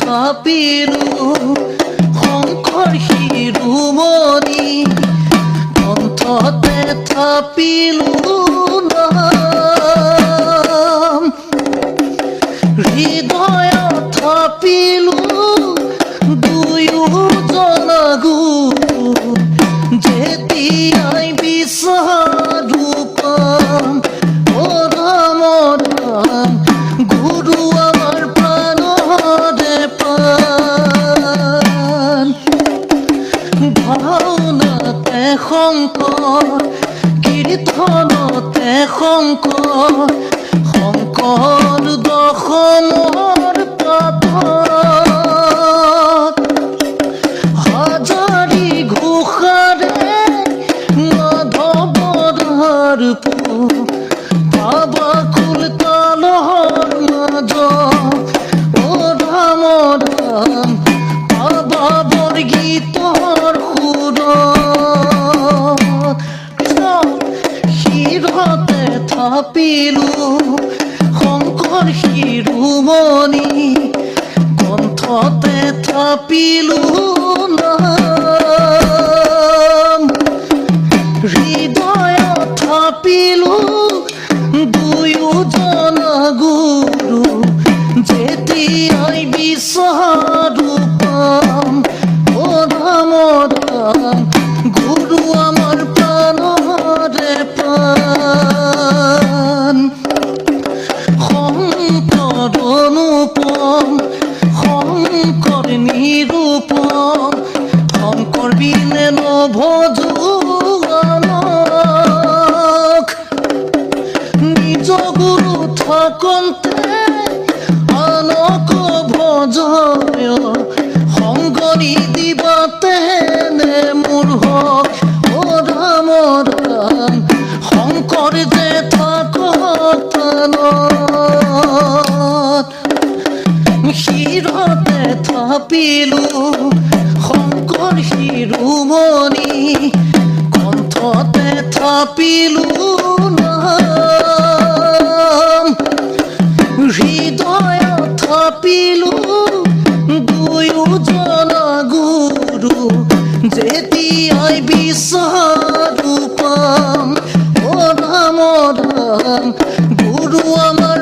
থাপিলো শংকৰ শিৰোমণি কণ্ঠতে থাপিলো নাম হৃদয়ত থাপিলো দুয়োজন গুৰু যেতিয়াই বিচাৰো পাম অ ৰাম ৰাম গুৰু আমাৰ প্ৰাণৰে প্ৰাণ ভাওনাতে শংকৰ কীৰ্তনতে শংকৰ শংকৰ দশমৰ পাতত হাজাৰী ঘোষাৰে মাধৱৰ বাবা খোল তালৰ মাজত অ ৰাম ৰাম বাবা বৰগীতৰ সুৰত শিৰতে থাপিলো শংকৰ শিৰোমণি কণ্ঠতে থাপিলো নাম হৃদয়ত থাপিলো দুয়োজন গুৰু যেতিয়াই বিচাৰো পাম অ ৰাম ৰাম গুৰু আমাৰ প্ৰাণৰে প্ৰাণ শংকৰ অনুপম শংকৰ নিৰূপম শংকৰ বিনে নভজো আনক নিজ গুৰু থাকন্তে আনক ভজয় সংগৰি দিবাতে নে মোৰ হক অ ৰাম ৰাম শংকৰ যে থাকক প্ৰাণত শিৰতে থাপিলো শংকৰ শিৰোমণি কণ্ঠতে থাপিলো নাম হৃদয়ত থাপিলো দুয়োজন গুৰু যেতিয়াই বিচাৰো পাম অ ৰাম ৰাম গুৰু আমাৰ